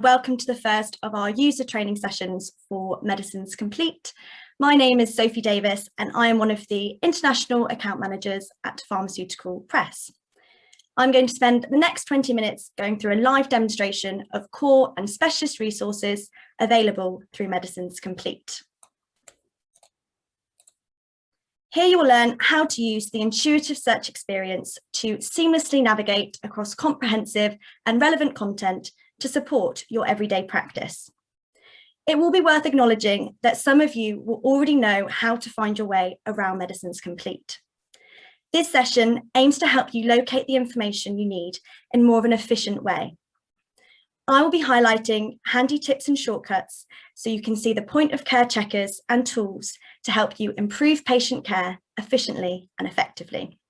welcome to the first of our user training sessions for Medicines Complete. My name is Sophie Davis and I am one of the International Account Managers at Pharmaceutical Press. I'm going to spend the next 20 minutes going through a live demonstration of core and specialist resources available through Medicines Complete. Here you will learn how to use the intuitive search experience to seamlessly navigate across comprehensive and relevant content to support your everyday practice. It will be worth acknowledging that some of you will already know how to find your way around Medicines Complete. This session aims to help you locate the information you need in more of an efficient way. I will be highlighting handy tips and shortcuts so you can see the point of care checkers and tools to help you improve patient care efficiently and effectively.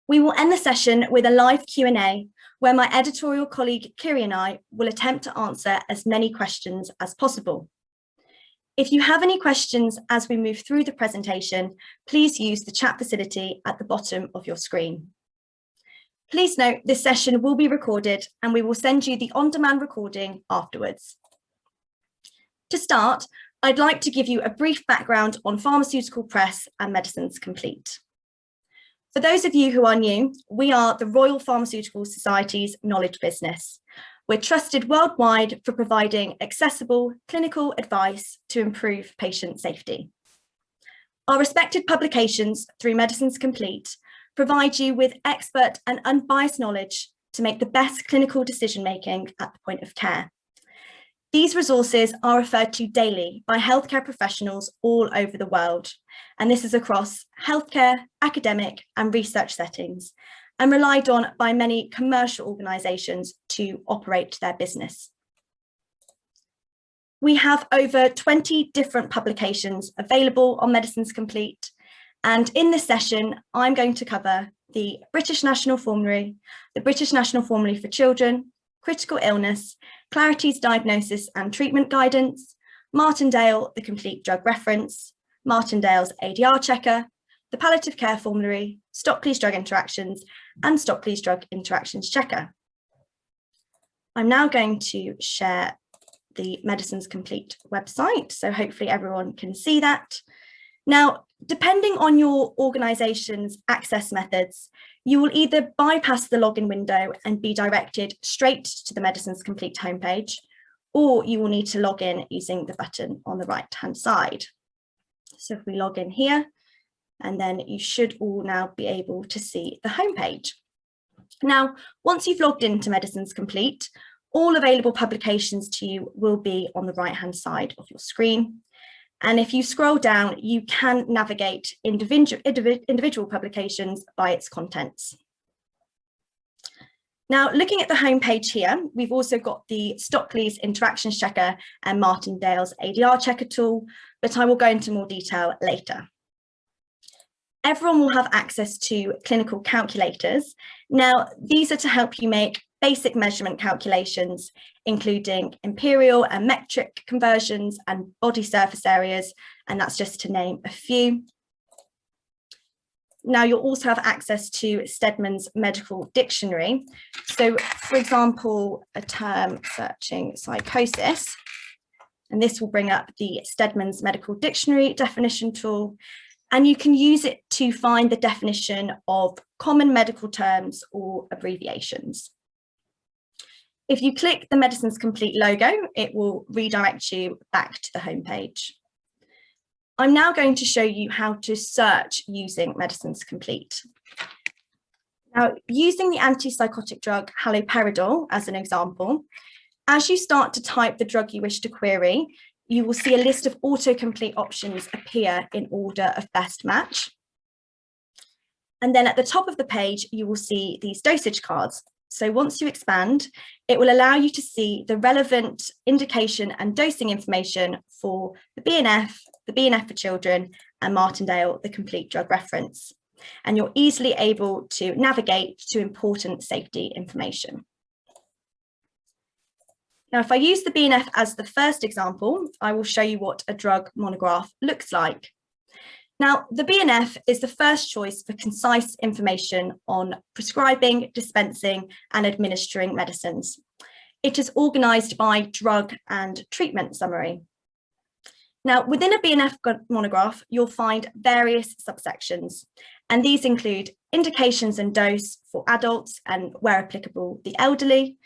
We will end the session with a live Q&A where my editorial colleague Kiri and I will attempt to answer as many questions as possible. If you have any questions as we move through the presentation, please use the chat facility at the bottom of your screen. Please note this session will be recorded and we will send you the on-demand recording afterwards. To start, I'd like to give you a brief background on Pharmaceutical Press and Medicines Complete. For those of you who are new, we are the Royal Pharmaceutical Society's knowledge business. We're trusted worldwide for providing accessible clinical advice to improve patient safety. Our respected publications through Medicines Complete provide you with expert and unbiased knowledge to make the best clinical decision-making at the point of care. These resources are referred to daily by healthcare professionals all over the world, and this is across healthcare, academic and research settings, and relied on by many commercial organisations to operate their business. We have over 20 different publications available on Medicines Complete, and in this session, I'm going to cover the British National Formulary, the British National Formulary for Children, critical illness, Clarity's diagnosis and treatment guidance, Martindale, the complete drug reference, Martindale's Adr Checker, the Palliative care formulary, Stockley's drug interactions, and Stockley's drug interactions checker. I'm now going to share the Medicines Complete website, so hopefully everyone can see that. Now, depending on your organisation's access methods, you will either bypass the login window and be directed straight to the Medicines Complete homepage, or you will need to log in using the button on the right-hand side. So if we log in here, and then you should all now be able to see the homepage. Now, once you've logged into Medicines Complete, all available publications to you will be on the right-hand side of your screen. And if you scroll down, you can navigate individual publications by its contents. Now, looking at the homepage here, we've also got the Stockley's Interactions Checker and Martindale's Adr Checker tool, but I will go into more detail later. Everyone will have access to clinical calculators. Now, these are to help you make basic measurement calculations, including imperial and metric conversions and body surface areas, and that's just to name a few. Now, you'll also have access to Stedman's medical dictionary. So, for example, a term searching psychosis, and this will bring up the Stedman's medical dictionary definition tool, and you can use it to find the definition of common medical terms or abbreviations. If you click the Medicines Complete logo, it will redirect you back to the homepage. I'm now going to show you how to search using Medicines Complete. Now, using the antipsychotic drug haloperidol as an example, as you start to type the drug you wish to query, you will see a list of autocomplete options appear in order of best match. And then at the top of the page, you will see these dosage cards. So once you expand, it will allow you to see the relevant indication and dosing information for the BNF for children, and Martindale, the complete drug reference. And you're easily able to navigate to important safety information. Now, if I use the BNF as the first example, I will show you what a drug monograph looks like. Now, the BNF is the first choice for concise information on prescribing, dispensing, and administering medicines. It is organised by drug and treatment summary. Now, within a BNF monograph, you'll find various subsections, and these include indications and dose for adults and, where applicable, the elderly.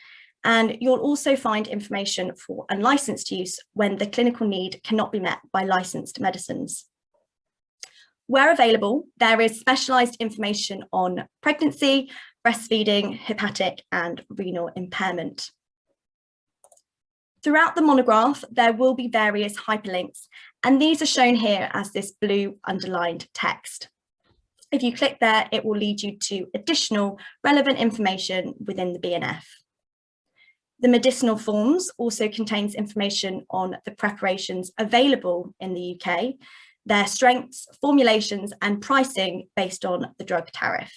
And you'll also find information for unlicensed use when the clinical need cannot be met by licensed medicines. Where available, there is specialised information on pregnancy, breastfeeding, hepatic and renal impairment. Throughout the monograph, there will be various hyperlinks, and these are shown here as this blue underlined text. If you click there, it will lead you to additional relevant information within the BNF. The medicinal forms also contains information on the preparations available in the UK, their strengths, formulations and pricing based on the drug tariff.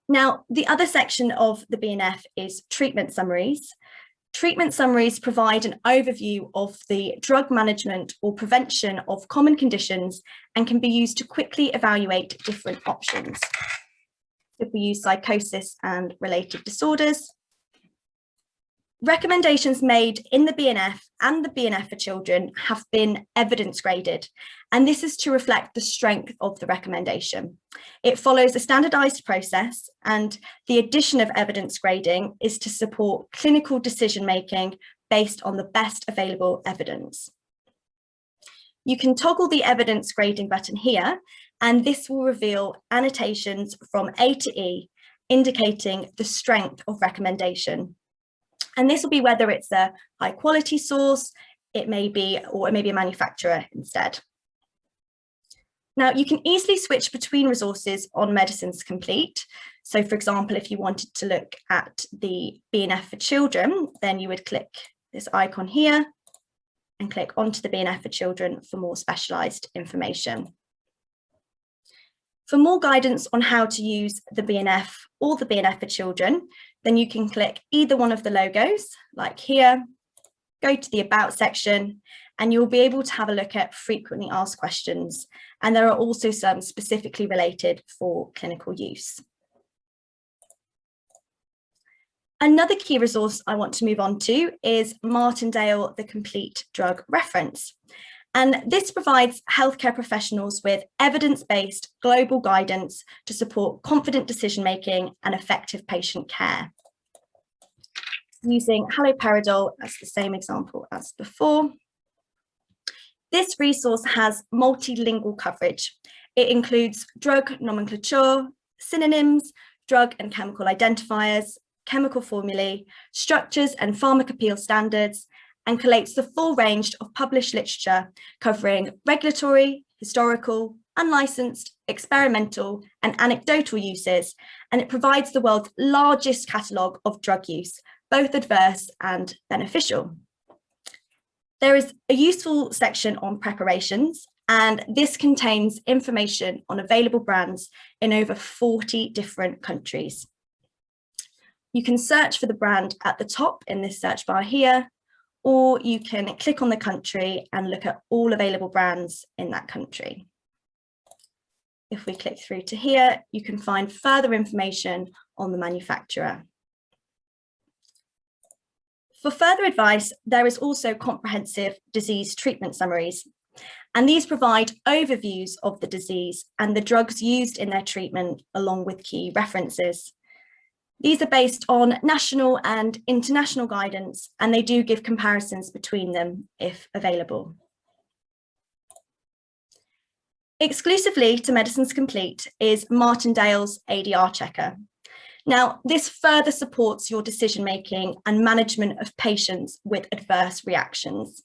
Now, the other section of the BNF is treatment summaries. Treatment summaries provide an overview of the drug management or prevention of common conditions and can be used to quickly evaluate different options. If we use psychosis and related disorders, recommendations made in the BNF and the BNF for children have been evidence graded, and this is to reflect the strength of the recommendation. It follows a standardised process, and the addition of evidence grading is to support clinical decision making based on the best available evidence. You can toggle the evidence grading button here, and this will reveal annotations from A to E, indicating the strength of recommendation. And this will be whether it's a high quality source, or it may be a manufacturer instead. Now, you can easily switch between resources on MedicinesComplete. So, for example, if you wanted to look at the BNF for children, then you would click this icon here and click onto the BNF for children for more specialised information. For more guidance on how to use the BNF or the BNF for children, then you can click either one of the logos, like here, go to the About section, and you'll be able to have a look at frequently asked questions. And there are also some specifically related for clinical use. Another key resource I want to move on to is Martindale, the Complete Drug Reference. And this provides healthcare professionals with evidence-based global guidance to support confident decision-making and effective patient care. Using haloperidol as the same example as before. This resource has multilingual coverage. It includes drug nomenclature, synonyms, drug and chemical identifiers, chemical formulae, structures and pharmacopoeia standards, and collates the full range of published literature covering regulatory, historical, unlicensed, experimental, and anecdotal uses, and it provides the world's largest catalogue of drug use, both adverse and beneficial. There is a useful section on preparations, and this contains information on available brands in over 40 different countries. You can search for the brand at the top in this search bar here, or you can click on the country and look at all available brands in that country. If we click through to here, you can find further information on the manufacturer. For further advice, there is also comprehensive disease treatment summaries, and these provide overviews of the disease and the drugs used in their treatment, along with key references. These are based on national and international guidance, and they do give comparisons between them if available. Exclusively to MedicinesComplete is Martindale's Adr Checker. Now, this further supports your decision-making and management of patients with adverse reactions.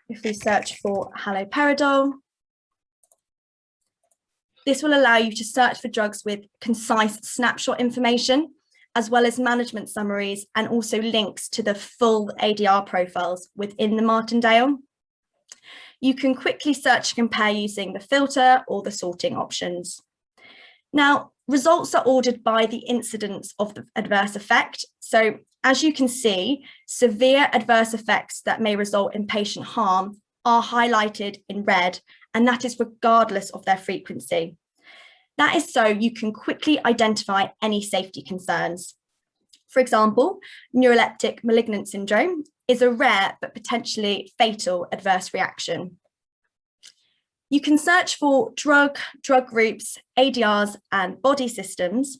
If we search for haloperidol, this will allow you to search for drugs with concise snapshot information, as well as management summaries and also links to the full ADR profiles within the Martindale. You can quickly search and compare using the filter or the sorting options. Now, results are ordered by the incidence of the adverse effect. So as you can see, severe adverse effects that may result in patient harm are highlighted in red, and that is regardless of their frequency. That is so you can quickly identify any safety concerns. For example, neuroleptic malignant syndrome is a rare but potentially fatal adverse reaction. You can search for drug groups, ADRs, and body systems,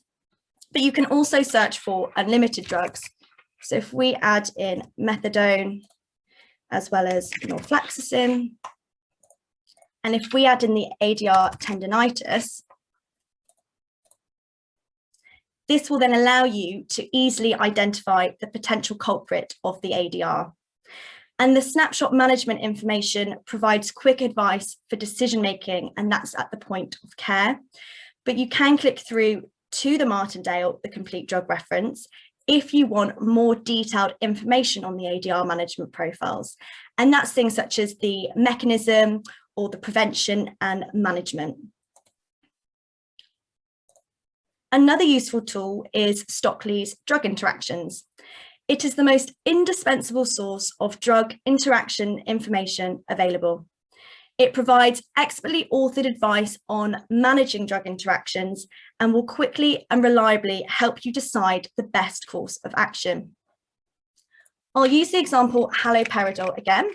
but you can also search for unlimited drugs. So if we add in methadone as well as norfloxacin, and if we add in the ADR tendinitis, this will then allow you to easily identify the potential culprit of the ADR. And the snapshot management information provides quick advice for decision-making, and that's at the point of care. But you can click through to the Martindale, the complete drug reference, if you want more detailed information on the ADR management profiles. And that's things such as the mechanism or the prevention and management. Another useful tool is Stockley's drug interactions. It is the most indispensable source of drug interaction information available. It provides expertly authored advice on managing drug interactions and will quickly and reliably help you decide the best course of action. I'll use the example haloperidol again,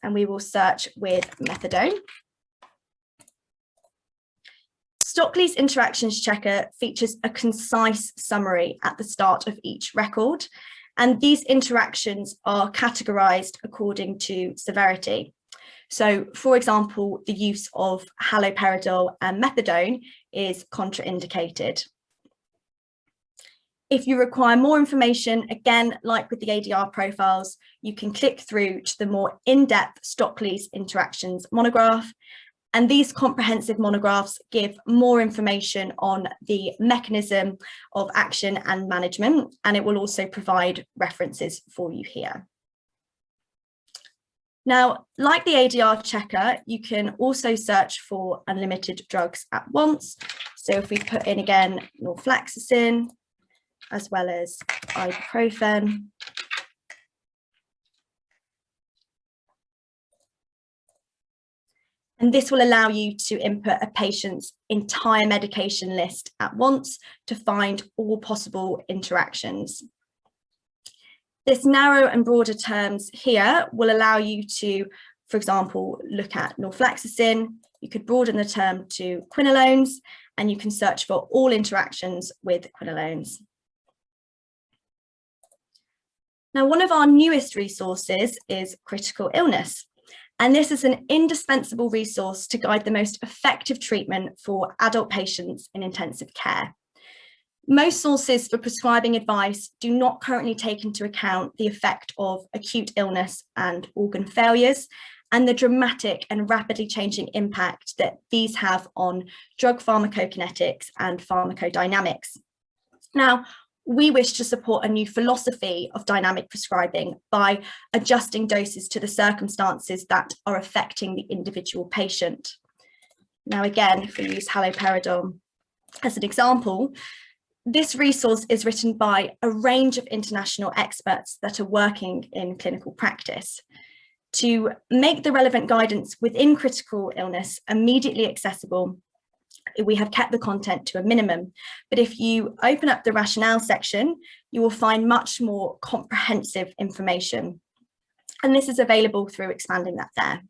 and we will search with methadone. Stockley's Interactions Checker features a concise summary at the start of each record, and these interactions are categorized according to severity. So, for example, the use of haloperidol and methadone is contraindicated. If you require more information, again, like with the ADR profiles, you can click through to the more in-depth Stockley's Interactions monograph. And these comprehensive monographs give more information on the mechanism of action and management, and it will also provide references for you here. Now, like the ADR checker, you can also search for unlimited drugs at once. So if we put in again norfloxacin, as well as ibuprofen, and this will allow you to input a patient's entire medication list at once to find all possible interactions. This narrow and broader terms here will allow you to, for example, look at norfloxacin. You could broaden the term to quinolones, and you can search for all interactions with quinolones. Now, one of our newest resources is critical illness. And this is an indispensable resource to guide the most effective treatment for adult patients in intensive care. Most sources for prescribing advice do not currently take into account the effect of acute illness and organ failures and the dramatic and rapidly changing impact that these have on drug pharmacokinetics and pharmacodynamics. Now, we wish to support a new philosophy of dynamic prescribing by adjusting doses to the circumstances that are affecting the individual patient. Now, again, if we use haloperidol as an example, this resource is written by a range of international experts that are working in clinical practice. To make the relevant guidance within critical illness immediately accessible, we have kept the content to a minimum, but if you open up the rationale section, you will find much more comprehensive information. And this is available through expanding that there.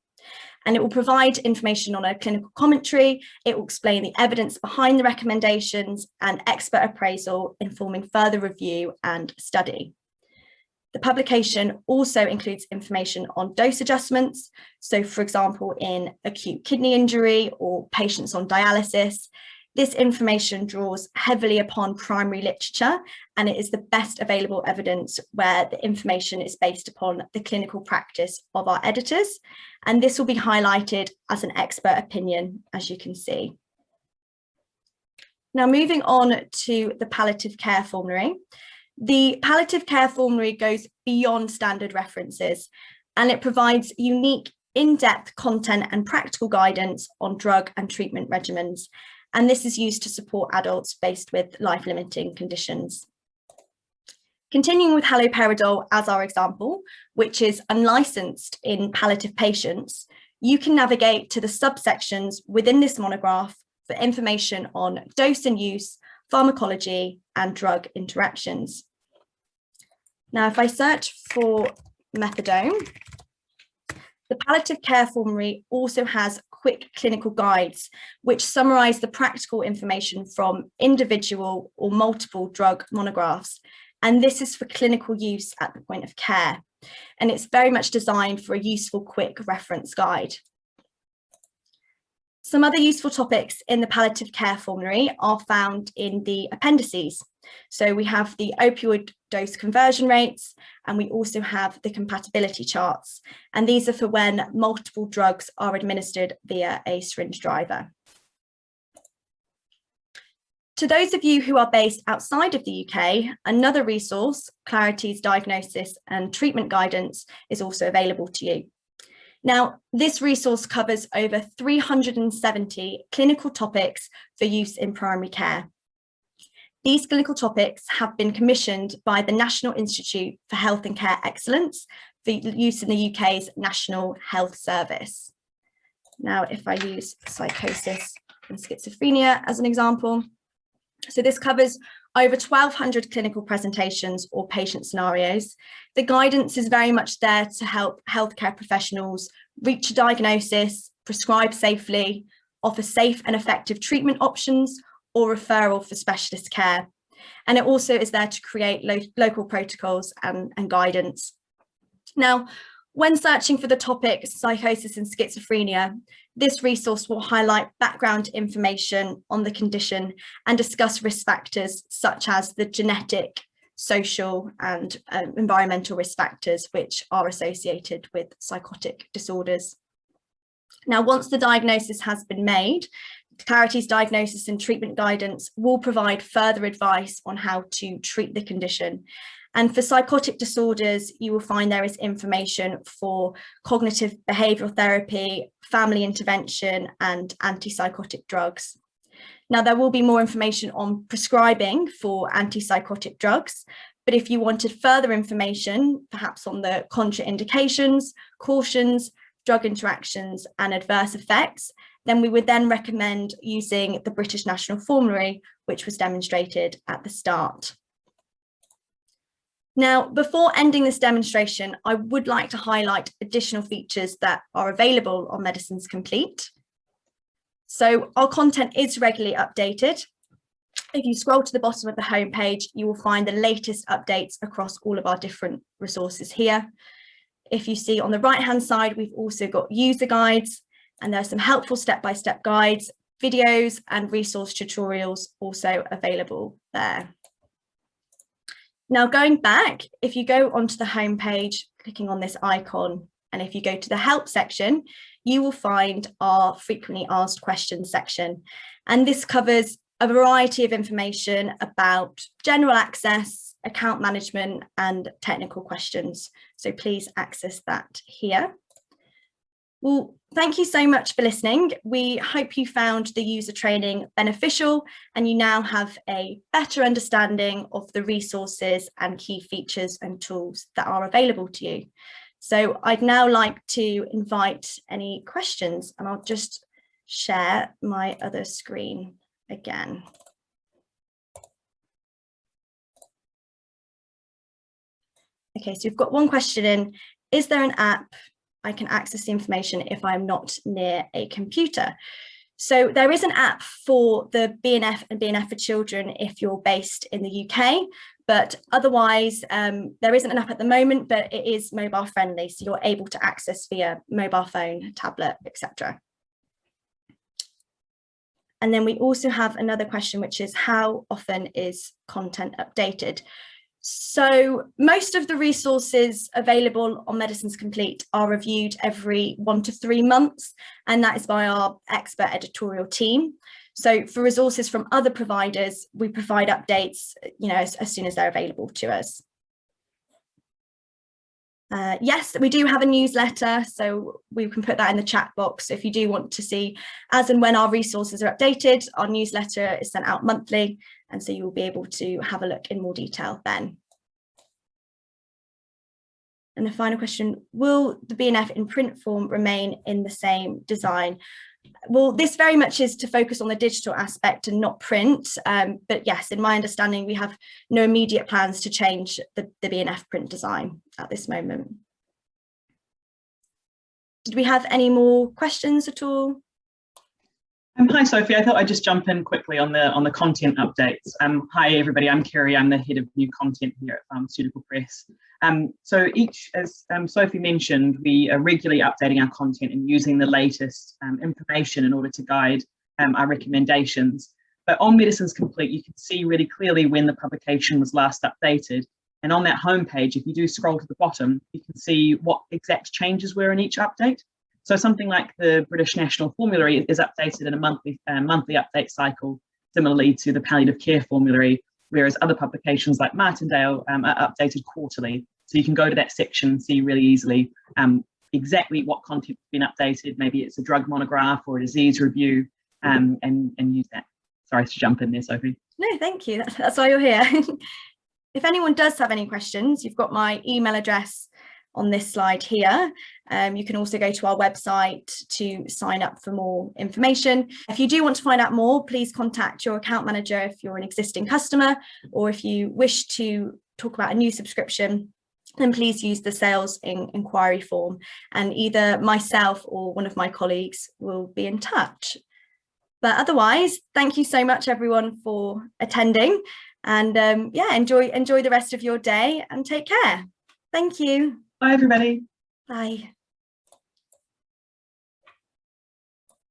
And it will provide information on a clinical commentary. It will explain the evidence behind the recommendations and expert appraisal, informing further review and study. The publication also includes information on dose adjustments. So, for example, in acute kidney injury or patients on dialysis, this information draws heavily upon primary literature, and it is the best available evidence where the information is based upon the clinical practice of our editors. And this will be highlighted as an expert opinion, as you can see. Now, moving on to the palliative care formulary. The palliative care formulary goes beyond standard references, and it provides unique, in-depth content and practical guidance on drug and treatment regimens. And this is used to support adults faced with life-limiting conditions. Continuing with haloperidol as our example, which is unlicensed in palliative patients, you can navigate to the subsections within this monograph for information on dose and use, pharmacology, and drug interactions. Now, if I search for methadone, the Palliative Care Formulary also has quick clinical guides, which summarise the practical information from individual or multiple drug monographs. And this is for clinical use at the point of care. And it's very much designed for a useful, quick reference guide. Some other useful topics in the Palliative Care Formulary are found in the appendices. So we have the opioid dose conversion rates, and we also have the compatibility charts. And these are for when multiple drugs are administered via a syringe driver. To those of you who are based outside of the UK, another resource, Clarity's Diagnosis and Treatment Guidance, is also available to you. Now, this resource covers over 370 clinical topics for use in primary care. These clinical topics have been commissioned by the National Institute for Health and Care Excellence for use in the UK's National Health Service. Now, if I use psychosis and schizophrenia as an example, so this covers over 1,200 clinical presentations or patient scenarios. The guidance is very much there to help healthcare professionals reach a diagnosis, prescribe safely, offer safe and effective treatment options, or referral for specialist care. And it also is there to create local protocols and guidance. Now, when searching for the topic psychosis and schizophrenia, this resource will highlight background information on the condition and discuss risk factors such as the genetic, social and environmental risk factors which are associated with psychotic disorders. Now, once the diagnosis has been made, Clarity's Diagnosis and Treatment Guidance will provide further advice on how to treat the condition. And for psychotic disorders, you will find there is information for cognitive behavioural therapy, family intervention, and antipsychotic drugs. Now, there will be more information on prescribing for antipsychotic drugs, but if you wanted further information, perhaps on the contraindications, cautions, drug interactions, and adverse effects, then we would then recommend using the British National Formulary, which was demonstrated at the start. Now, before ending this demonstration, I would like to highlight additional features that are available on MedicinesComplete. So our content is regularly updated. If you scroll to the bottom of the homepage, you will find the latest updates across all of our different resources here. If you see on the right-hand side, we've also got user guides, and there are some helpful step-by-step guides, videos, and resource tutorials also available there. Now, going back, if you go onto the homepage, clicking on this icon, and if you go to the help section, you will find our frequently asked questions section. And this covers a variety of information about general access, account management, and technical questions. So please access that here. Well, thank you so much for listening. We hope you found the user training beneficial and you now have a better understanding of the resources and key features and tools that are available to you. So I'd now like to invite any questions, and I'll just share my other screen again. Okay, so we've got one question in. Is there an app I can access the information if I'm not near a computer? So there is an app for the BNF and BNF for children if you're based in the UK, but otherwise there isn't an app at the moment, but it is mobile friendly, so you're able to access via mobile phone, tablet, etc. And then we also have another question, which is how often is content updated? So most of the resources available on MedicinesComplete are reviewed every 1 to 3 months, and that is by our expert editorial team. So for resources from other providers, we provide updates, as soon as they're available to us. Yes, we do have a newsletter, so we can put that in the chat box. So if you do want to see as and when our resources are updated, our newsletter is sent out monthly, and so you will be able to have a look in more detail then. And the final question, will the BNF in print form remain in the same design? Well, this very much is to focus on the digital aspect and not print. But yes, in my understanding, we have no immediate plans to change the B&F print design at this moment. Did we have any more questions at all? Hi, Sophie. I thought I'd just jump in quickly on the content updates. Hi, everybody. I'm Kerry. I'm the head of new content here at Pharmaceutical Press. So as Sophie mentioned, we are regularly updating our content and using the latest information in order to guide our recommendations. But on MedicinesComplete, you can see really clearly when the publication was last updated. And on that homepage, if you do scroll to the bottom, you can see what exact changes were in each update. So something like the British National Formulary is updated in a monthly update cycle, similarly to the Palliative Care Formulary, whereas other publications like Martindale are updated quarterly. So you can go to that section and see really easily exactly what content has been updated. Maybe it's a drug monograph or a disease review, and use that. Sorry to jump in there, Sophie. No, thank you. That's why you're here. If anyone does have any questions, you've got my email address on this slide here. You can also go to our website to sign up for more information. If you do want to find out more, please contact your account manager if you're an existing customer, or if you wish to talk about a new subscription, then please use the sales inquiry form, and either myself or one of my colleagues will be in touch. But otherwise, thank you so much everyone for attending, and yeah, enjoy the rest of your day and take care. Thank you. Bye, everybody. Bye.